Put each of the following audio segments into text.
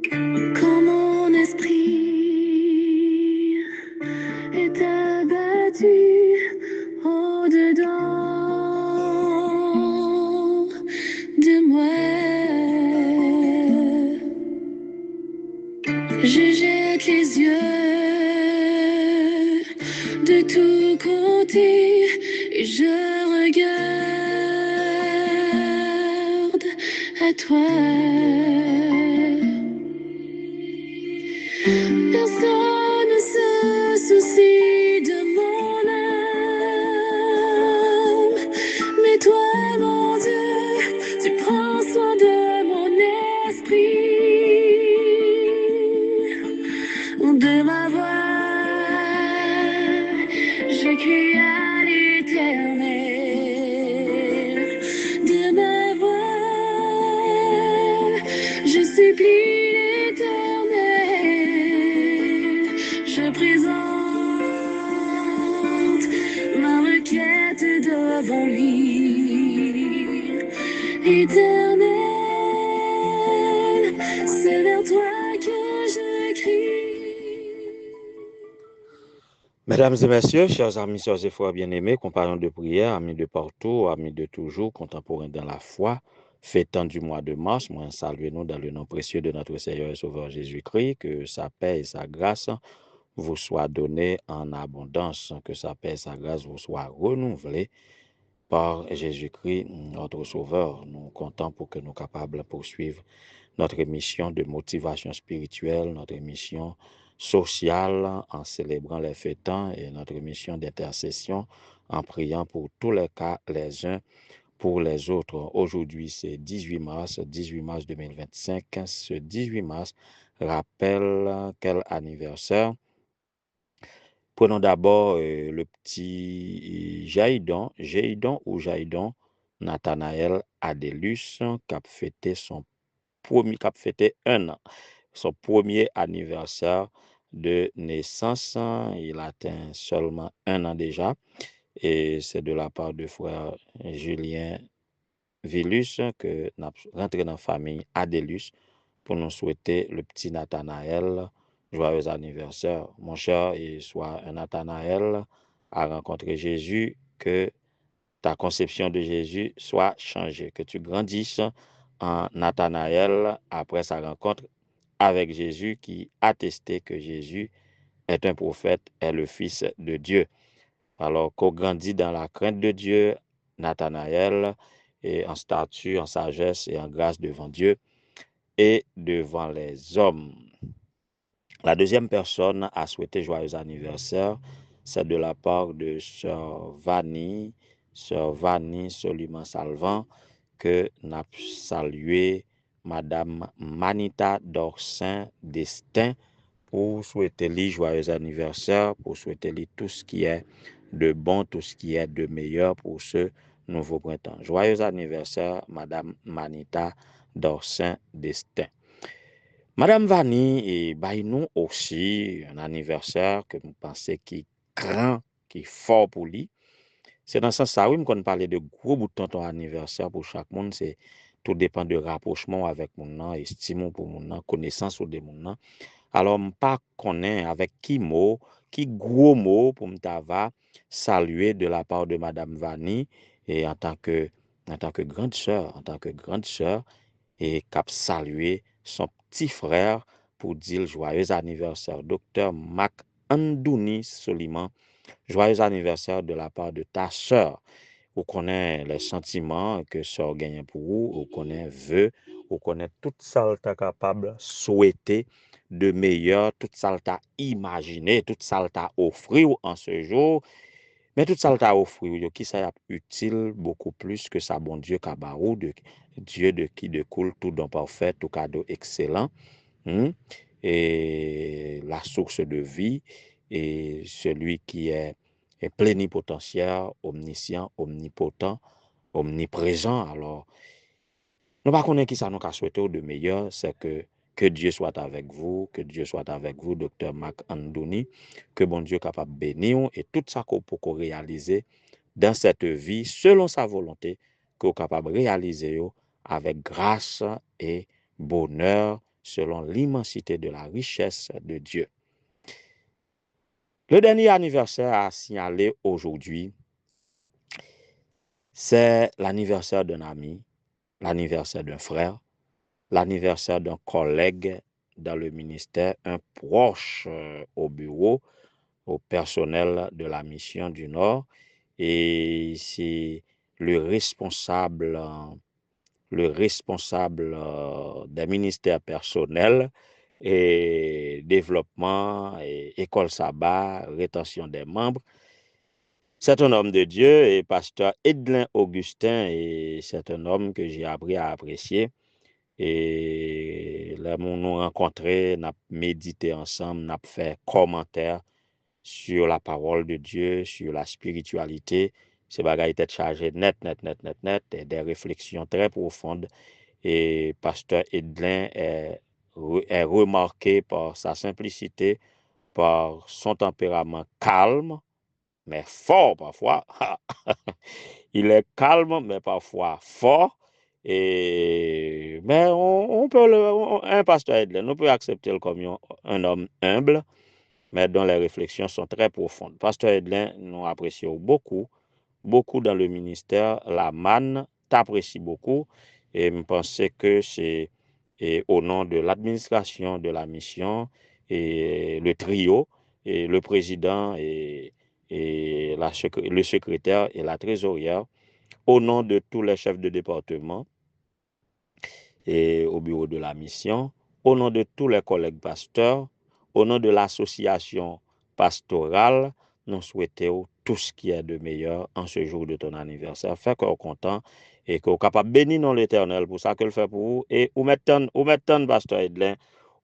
Quand mon esprit est abattu au-dedans de moi, je jette les yeux de tous côtés et je regarde à toi. Personne ne se soucie de mon âme, mais toi, mon Dieu, tu prends soin de mon esprit, de ma voix. Je crie à l'Éternel, de ma voix. Je supplie l'Éternel, je présente ma requête devant lui. Éternel, c'est vers toi que je crie. Mesdames et messieurs, chers amis, sœurs et frères bien-aimés, compagnons de prière, amis de partout, amis de toujours, contemporains dans la foi, fêtant du mois de mars, moi saluez-nous dans le nom précieux de notre Seigneur et Sauveur Jésus-Christ, que sa paix et sa grâce vous soient données en abondance, que sa paix et sa grâce vous soient renouvelées par Jésus-Christ, notre Sauveur. Nous comptons pour que nous capables de poursuivre notre mission de motivation spirituelle, notre mission sociale en célébrant les fêtants et notre mission d'intercession en priant pour tous les cas les uns pour les autres. Aujourd'hui, c'est 18 mars 2025. Ce 18 mars rappelle quel anniversaire? Prenons d'abord le petit Jaïdon ou Jaïdon Nathanaël Adelus qui a fêté qui a fêté un an, son premier anniversaire de naissance. Il atteint seulement un an déjà et c'est de la part de frère Julien Villus que nous rentré dans la famille Adelus pour nous souhaiter le petit Nathanaël joyeux anniversaire. Mon cher, et soit un Nathanaël à rencontrer Jésus, que ta conception de Jésus soit changée, que tu grandisses en Nathanaël après sa rencontre avec Jésus qui attestait que Jésus est un prophète, est le Fils de Dieu. Alors qu'on grandit dans la crainte de Dieu, Nathanaël, et en stature, en sagesse et en grâce devant Dieu et devant les hommes. La deuxième personne à souhaiter joyeux anniversaire, c'est de la part de Sœur Vanny Soliman Salvan, que n'a salué Madame Manita Dorsin Destin pour souhaiter lui joyeux anniversaire, pour souhaiter lui tout ce qui est de bon, tout ce qui est de meilleur pour ce nouveau printemps. Joyeux anniversaire, Madame Manita Dorsin Destin. Madame Vanny et nous aussi un anniversaire que nous pensons qui grand, qui fort pour lui. C'est dans ce sens, oui, qu'on parle de gros boutons ton anniversaire pour chaque monde. C'est tout dépend de rapprochement avec mon nom, estime pour mon nom, connaissance de mon nom. Alors, je pas connais avec qui mot, qui gros mot pour me saluer de la part de Madame Vanny et en tant que grande sœur et cap saluer son petit frère pour dire joyeux anniversaire, docteur Mac Andouni Soliman. Joyeux anniversaire de la part de ta sœur. On connaît les sentiments que sœur gagne pour vous, on connaît vœux, on connaît tout ça que capable souhaiter de meilleur, tout ça que imaginer, tout ça que offrir en ce jour. Mais tout ça que offrir, qui ça utile beaucoup plus que ça bon Dieu kabarou, de Dieu de qui découle tout don parfait, tout cadeau excellent, et la source de vie, et celui qui est plénipotentiaire, omniscient, omnipotent, omniprésent. Alors, nous ne connaissons pas qui ça nous a souhaité de meilleur, c'est que Dieu soit avec vous, que Dieu soit avec vous, docteur Mac Andouni, que bon Dieu capable de bénir et tout ça qu'on peut réaliser dans cette vie, selon sa volonté, qu'on est capable de réaliser avec grâce et bonheur selon l'immensité de la richesse de Dieu. Le dernier anniversaire à signaler aujourd'hui, c'est l'anniversaire d'un ami, l'anniversaire d'un frère, l'anniversaire d'un collègue dans le ministère, un proche au bureau, au personnel de la mission du Nord, et c'est le responsable des ministères personnels et développement, et école sabbat, rétention des membres. C'est un homme de Dieu et pasteur Edlin Augustin, et c'est un homme que j'ai appris à apprécier. Et là, nous rencontrés, nous avons médité ensemble, nous avons fait commentaires sur la parole de Dieu, sur la spiritualité. Ces bagages étaient chargés net, et des réflexions très profondes. Et pasteur Edlin est remarqué par sa simplicité, par son tempérament calme, mais fort parfois. Il est calme, mais parfois fort. Mais on peut un pasteur Edlin, on peut accepter comme un homme humble, mais dont les réflexions sont très profondes. Pasteur Edlin, nous apprécions beaucoup dans le ministère. La manne t'apprécie beaucoup, et je pense que c'est au nom de l'administration de la mission et le trio, et le président et le secrétaire et la trésorière, au nom de tous les chefs de département et au bureau de la mission, au nom de tous les collègues pasteurs, au nom de l'association pastorale, nous souhaitons tout ce qui est de meilleur en ce jour de ton anniversaire. Fais qu'on est content et qu'on est capable de bénir dans l'Éternel pour ça que le fait pour vous. Et ou mettons pasteur Edlin,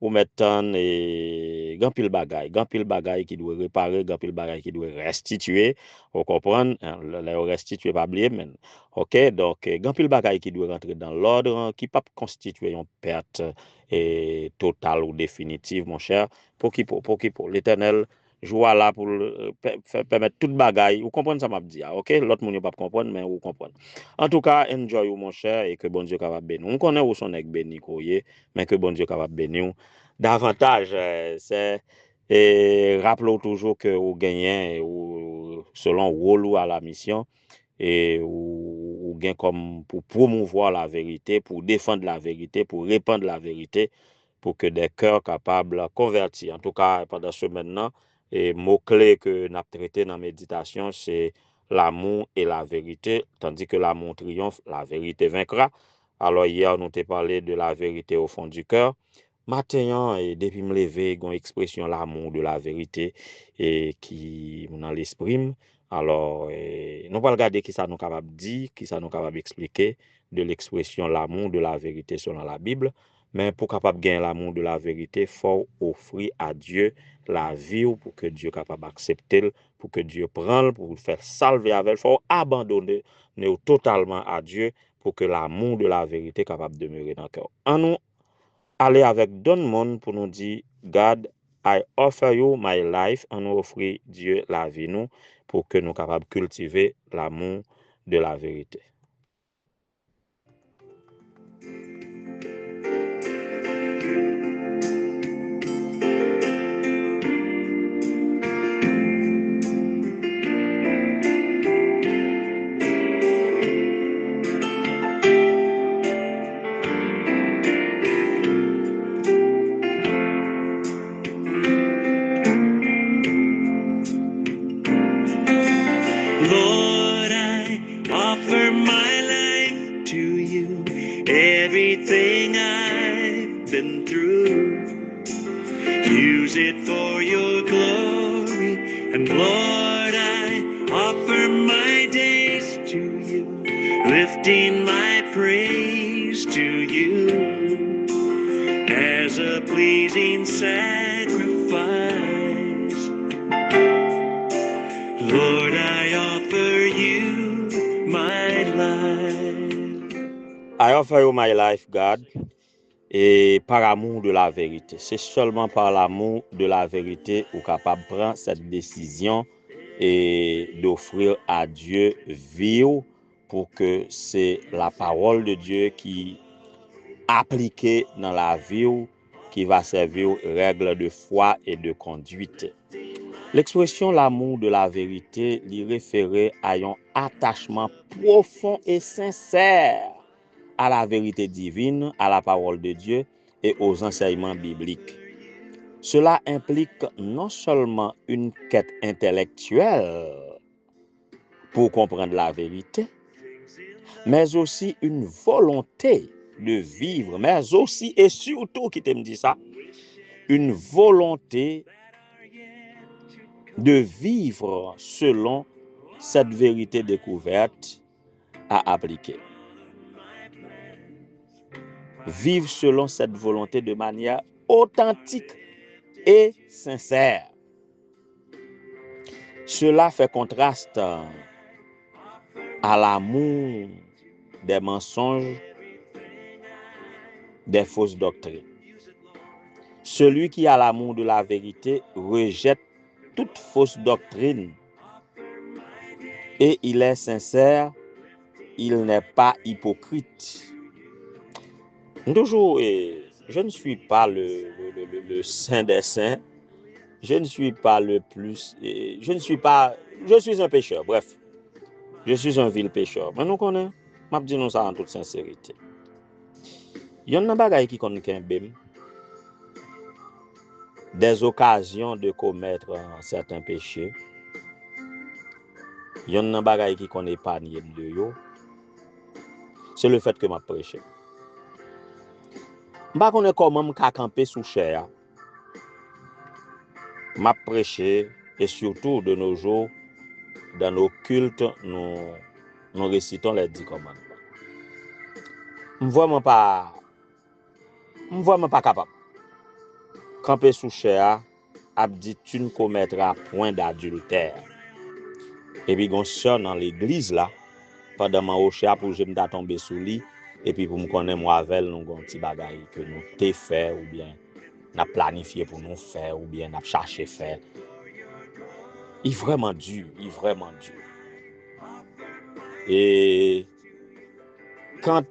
ou mettons et grand pile bagaille qui doit réparer, grand pile bagaille qui doit restituer. Vous comprenez, le restituer pas oublier mais OK, donc grand pile bagaille qui doit rentrer dans l'ordre, qui pas constituer une perte totale ou définitive, mon cher, pour l'Éternel joie là pour permettre toute bagaille. Vous comprenez ça m'a dit, OK? L'autre monde pas comprendre, mais vous comprenez. En tout cas, enjoy mon cher, et que bon Dieu capable bénir. On connaît où son est béni mais que bon Dieu capable bénir davantage. C'est rappelons toujours que vous gagnez ou selon rôle ou à la mission, et ou gain comme pour promouvoir la vérité, pour défendre la vérité, pour répandre la vérité, pour que des cœurs capables de convertir. En tout cas, pendant ce maintenant, et mot-clé que nous avons traité dans la méditation, c'est l'amour et la vérité, tandis que l'amour triomphe, la vérité vaincra. Alors hier, nous avons parlé de la vérité au fond du cœur. Maintenant, et depuis me lever, une expression l'amour de la vérité et qui dans l'esprit. Alors, nous allons regarder qui ça nous capable dire, qui ça nous capable expliquer de l'expression l'amour de la vérité selon la Bible. Mais pour capable gagner l'amour de la vérité, il faut offrir à Dieu la vie pour que Dieu capable d'accepter, pour que Dieu prenne, pour le faire salver avec. Il faut abandonner totalement à Dieu pour que l'amour de la vérité capable de demeurer dans le cœur. En nous, aller avec Don Monde pour nous dire, God, I offer you my life, en nous offrir Dieu la vie nous, pour que nous capables de cultiver l'amour de la vérité. Lord, I offer my life to you, everything I've been through. Use it for your glory, and Lord, I offer my days to you, lifting my praise to you as a pleasing sacrifice. Lord, I offer you my life. I offer you my life, God, et par amour de la vérité. C'est seulement par l'amour de la vérité ou capable de prendre cette décision et d'offrir à Dieu vie pour que c'est la parole de Dieu qui appliquée dans la vie qui va servir aux règles de foi et de conduite. L'expression l'amour de la vérité lui référait à un attachement profond et sincère à la vérité divine, à la parole de Dieu et aux enseignements bibliques. Cela implique non seulement une quête intellectuelle pour comprendre la vérité, mais aussi une volonté de vivre, mais aussi et surtout, qui me dit ça, une volonté de vivre selon cette vérité découverte à appliquer. Vivre selon cette volonté de manière authentique et sincère. Cela fait contraste à l'amour des mensonges, des fausses doctrines. Celui qui a l'amour de la vérité rejette toute fausse doctrine et il est sincère, il n'est pas hypocrite. Toujours, je ne suis pas le saint des saints, je ne suis pas le plus, je suis un pécheur, bref, je suis un vil pécheur. Mais nous connaissons, je dis nous ça en toute sincérité. Il y a un bagay qui connaît qu'un bim, des occasions de commettre certains péchés. Il y a un bagay qui connaît pas ni de yo, c'est le fait que m'a prêché. M'a connaît comment m'a camper sous chair. M'a prêché et surtout de nos jours dans nos cultes nous récitons les 10 commandements. M'vois pas capable. Camper sous chair a dit tu ne commettras point d'adultère. Et puis gon sœur dans l'église là pendant ma recherche pour je me tomber sous lit et puis pour me connaître moi avec nous gon petit bagay que nous t'ai fait ou bien n'a planifié pour nous faire ou bien n'a cherché faire. Il vraiment dur. Et quand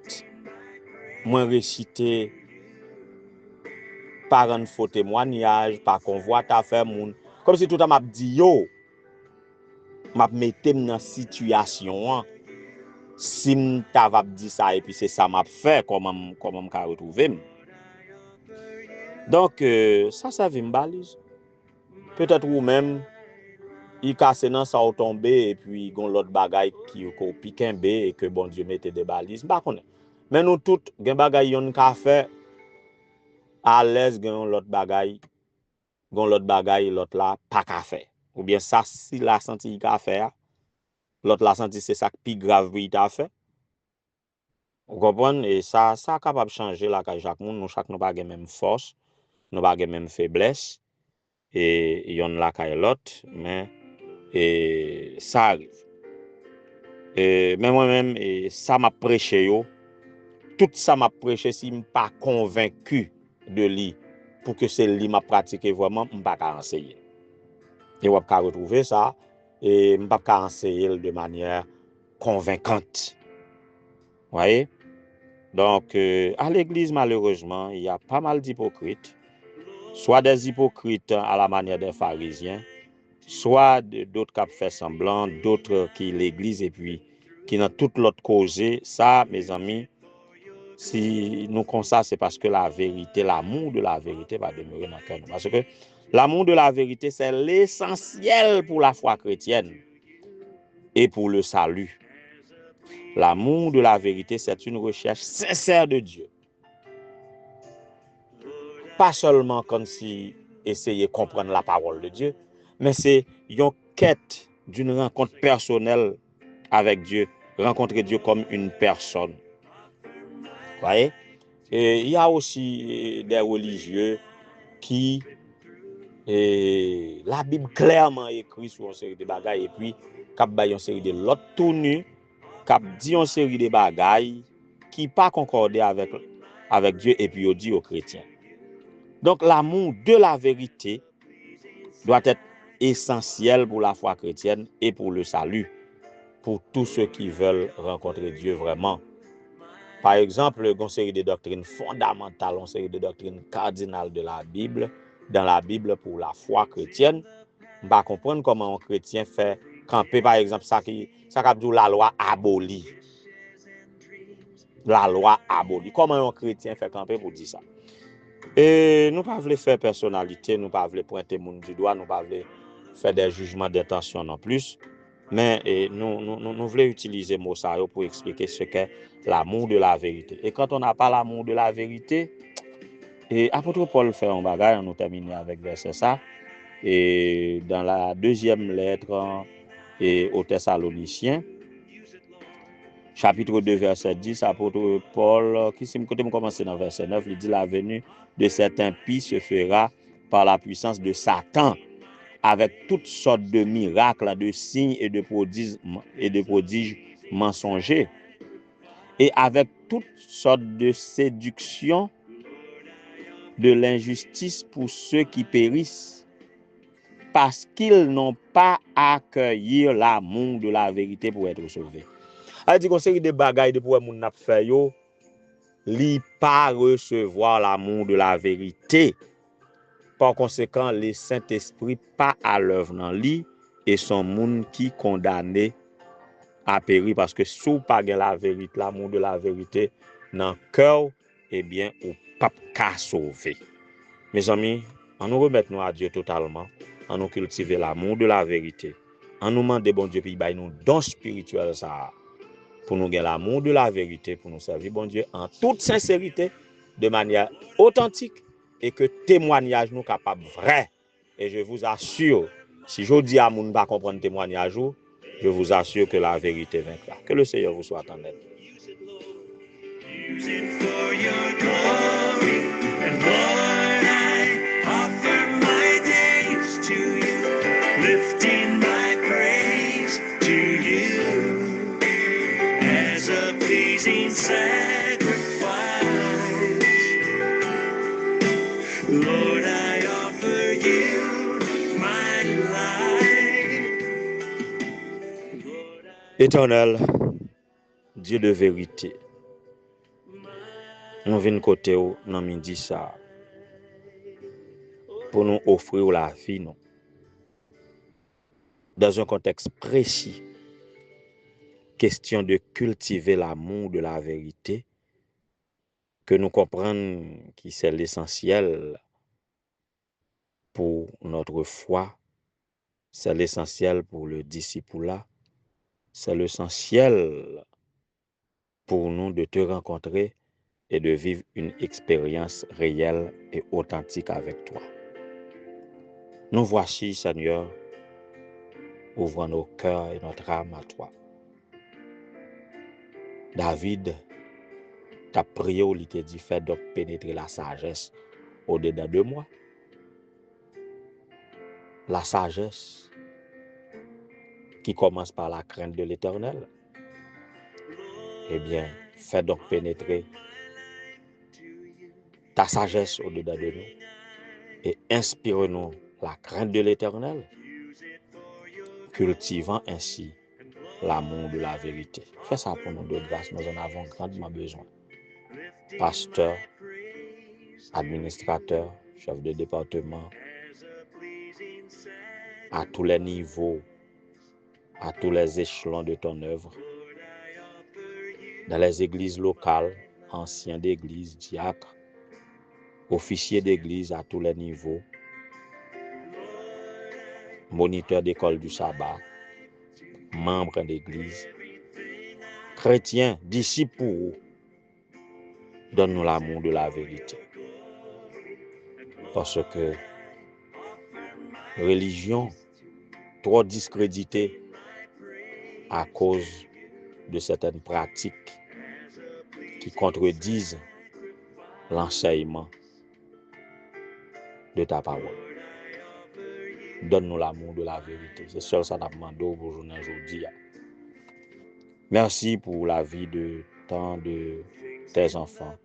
moi réciter par un faux témoignage, par convoi ta fait moun, comme si tout a m'a dit yo, m'a metté dans situation si m'ta va dit ça et puis c'est ça m'a fait comment m'a retrouver. Donc ça vient me balise. Peut-être ou même il casse dans ça ou tomber et puis gon l'autre bagaille qui ko piquembe et que bon Dieu mette des balises pas connaît. Mais nous tout gen bagaille yon ka fait à l'aise gon l'autre bagaille l'autre là pas ka fait. Ou bien ça si la senti ka faire l'autre la senti c'est ça qui grave il t'a fait. Vous comprenez et ça capable changer la ka chaque monde nous chaque nous pas même force, nous pas même faiblesse et yon la ka l'autre mais et ça arrive. Mais moi-même, ça m'a prêché, tout ça m'a prêché si je ne suis pas convaincu de lui, pour que c'est lui m'a pratiqué vraiment, je ne peux pas enseigner. Et on va retrouver ça, et je ne peux pas enseigner de manière convaincante. Vous voyez? Donc, à l'église, malheureusement, il y a pas mal d'hypocrites, soit des hypocrites à la manière des pharisiens, soit d'autres qui font semblant, d'autres qui l'église et puis qui dans toute l'autre cause. Ça, mes amis, si nous comme ça, c'est parce que la vérité, l'amour de la vérité va demeurer dans le cœur. Parce que l'amour de la vérité, c'est l'essentiel pour la foi chrétienne et pour le salut. L'amour de la vérité, c'est une recherche sincère de Dieu. Pas seulement comme si essayer de comprendre la parole de Dieu, mais c'est une quête d'une rencontre personnelle avec Dieu, rencontrer Dieu comme une personne. Vous voyez? Et il y a aussi des religieux qui, la Bible clairement écrit sur une série de bagailles et puis cap bay une série de l'autre tournu, cap dit une série de bagailles qui pas concordé avec Dieu et puis on dit aux chrétiens. Donc l'amour de la vérité doit être essentiel pour la foi chrétienne et pour le salut, pour tous ceux qui veulent rencontrer Dieu vraiment. Par exemple, une série de doctrines fondamentales, une série de doctrines cardinales de la Bible, dans la Bible pour la foi chrétienne. On va comprendre comment un chrétien fait camper, par exemple, ça qui dit la loi abolie. La loi abolie. Comment un chrétien fait camper pour dire ça? Et nous ne pouvons pas faire personnalité, nous ne pouvons pas pointer le monde du doigt, nous ne pouvons pas faire des jugements d'intention non plus. Mais nous voulons utiliser le mot ça pour expliquer ce qu'est l'amour de la vérité. Et quand on n'a pas l'amour de la vérité, et apôtre Paul fait un bagage, on nous termine avec verset ça. Et dans la deuxième lettre aux Thessaloniciens, chapitre 2, verset 10, apôtre Paul, qui s'est commencé dans verset 9, il dit la venue de cet impie se fera par la puissance de Satan, avec toutes sortes de miracles, de signes et de prodiges mensongers, et avec toutes sortes de séductions de l'injustice pour ceux qui périssent, parce qu'ils n'ont pas accueilli l'amour de la vérité pour être sauvés. A dit qu'on série de bagailles de pour moun n'a fait yo, li pas recevoir l'amour de la vérité. Par conséquent, le Saint-Esprit pas à l'œuvre dans lui et son monde qui condamné à périr parce que sous pas la vérité, l'amour de la vérité dans cœur, eh bien, ou pas qu'à sauver. Mes amis, on nous remettre nous à Dieu totalement, on nous cultiver l'amour de la vérité, on nous demander bon Dieu puis bail nous don spirituel ça pour nous gagner l'amour de la vérité, pour nous servir bon Dieu en toute sincérité, de manière authentique, et que témoignage nous capable vrai. Et je vous assure, si je dis à moun pas comprendre témoignage, je vous assure que la vérité vaincra. Que le Seigneur vous soit en aide. Use it for your glory, and Lord, I offer my days to you, lifting my praise to you as a pleasing sacrifice. Lord, I offer you my life. Éternel, Dieu de vérité, nous venons côté dans midi ça pour nous offrir la vie nous dans un contexte précis, question de cultiver l'amour de la vérité, que nous comprenions que c'est l'essentiel pour notre foi, c'est l'essentiel pour le discipulat, c'est l'essentiel pour nous de te rencontrer et de vivre une expérience réelle et authentique avec toi. Nous voici, Seigneur, ouvrant nos cœurs et notre âme à toi. David t'a prié, il t'a dit, fais donc pénétrer la sagesse au-dedans de moi. La sagesse qui commence par la crainte de l'Éternel. Eh bien, fais donc pénétrer ta sagesse au-dedans de nous et inspire-nous la crainte de l'Éternel, cultivant ainsi l'amour de la vérité. Fais ça pour nous de grâce, nous en avons grandement besoin. Pasteur, administrateur, chef de département, à tous les niveaux, à tous les échelons de ton œuvre, dans les églises locales, anciens d'église, diacres, officiers d'église à tous les niveaux, moniteurs d'école du sabbat, membres d'église, chrétiens, disciples pour vous, donne-nous l'amour de la vérité. Parce que religion trop discréditée à cause de certaines pratiques qui contredisent l'enseignement de ta parole. Donne-nous l'amour de la vérité. C'est seul ça nous demande aujourd'hui. Merci pour la vie de tant de tes enfants.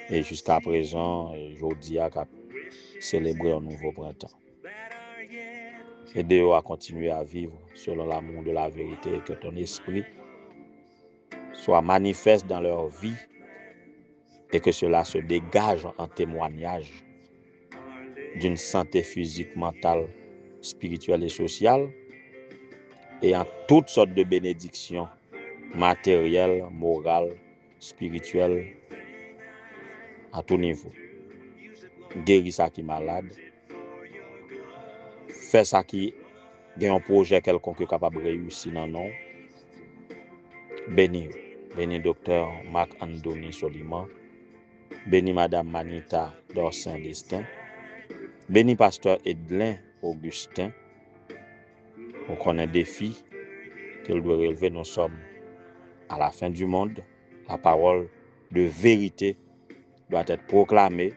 Et jusqu'à présent, aujourd'hui, à célébrer un nouveau printemps. Aide-nous à continuer à vivre selon l'amour de la vérité et que ton esprit soit manifeste dans leur vie et que cela se dégage en témoignage d'une santé physique, mentale, spirituelle et sociale, et en toutes sortes de bénédictions matérielles, morales, spirituelles, à tout niveau. Guéris ça qui est malade, fais ça qui a un projet quelconque capable de réussir dans non. Bénis docteur Marc-Andoni Soliman, bénis madame Manita Dorsin Destin, bénis pasteur Edlin Augustin. On connaît des défis qu'il doit relever. Nous sommes à la fin du monde. La parole de vérité doit être proclamée.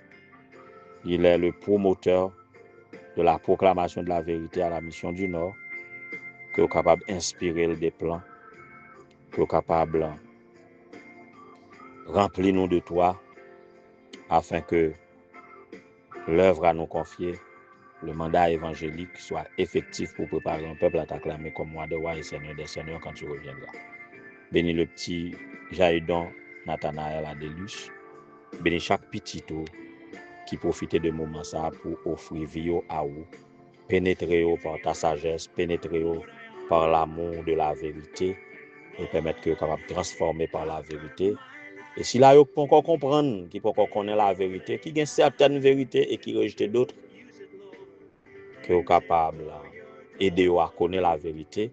Il est le promoteur de la proclamation de la vérité à la mission du Nord, qui est capable d'inspirer des plans, qui est capable de remplir nous de toi, afin que l'œuvre à nous confier, le mandat évangélique, soit effectif pour préparer un peuple à t'acclamer comme moi de roi et Seigneur des Seigneurs quand tu reviendras. Bénis le petit Jaïdon Nathanaël Adélus. Bénis chaque petit tour qui profite de moments ça pour offrir vie à vous. Pénétrer par ta sagesse, pénétrer par l'amour de la vérité et permettre que vous soyez capable de transformer par la vérité. Et si là, vous pouvez encore comprendre, qui peut encore connaître la vérité, qui a certaines vérités et qui rejette d'autres, que vous êtes capable d'aider à connaître la vérité,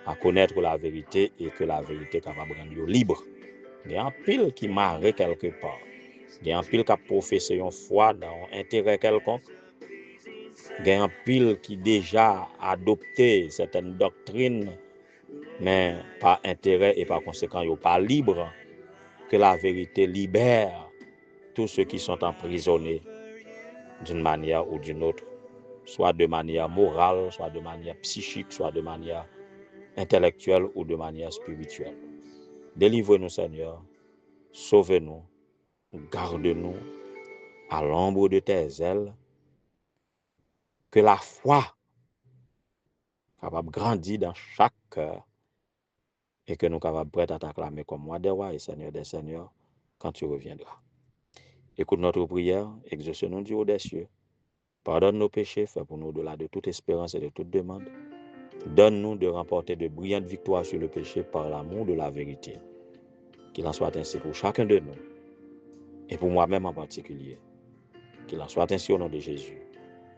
à connaître la vérité et que la vérité est capable de rendre libre. Il y a un pile qui marre quelque part. Il y a un pile qui a professé une foi dans un intérêt quelconque. Il y a un pile qui déjà adopté certaines doctrines, mais par intérêt et par conséquent, ils ne sont pas libres. Que la vérité libère tous ceux qui sont emprisonnés d'une manière ou d'une autre, soit de manière morale, soit de manière psychique, soit de manière intellectuelle ou de manière spirituelle. Délivrez-nous, Seigneur, sauve-nous, garde-nous à l'ombre de tes ailes, que la foi capable grandir dans chaque cœur et que nous capables prêts à t'acclamer comme roi des rois et Seigneur des seigneurs quand tu reviendras. Écoute notre prière, exauce-nous du haut des cieux. Pardonne nos péchés, fais pour nous au-delà de toute espérance et de toute demande. Donne-nous de remporter de brillantes victoires sur le péché par l'amour de la vérité. Qu'il en soit ainsi pour chacun de nous et pour moi-même en particulier. Qu'il en soit ainsi au nom de Jésus,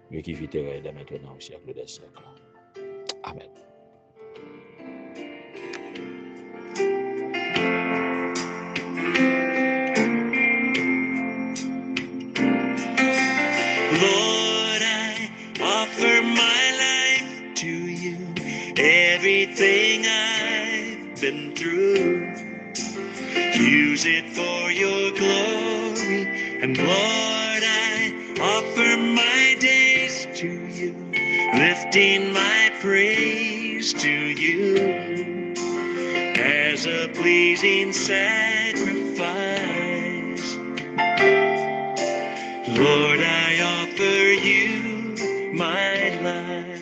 lui qui vit et règne dès maintenant au siècle des siècles. Amen. Lord, I offer my life to you. Everything I've been through, use it for your glory. And Lord, I offer my days to you, lifting my praise to you as a pleasing sacrifice. Lord, I offer you my life.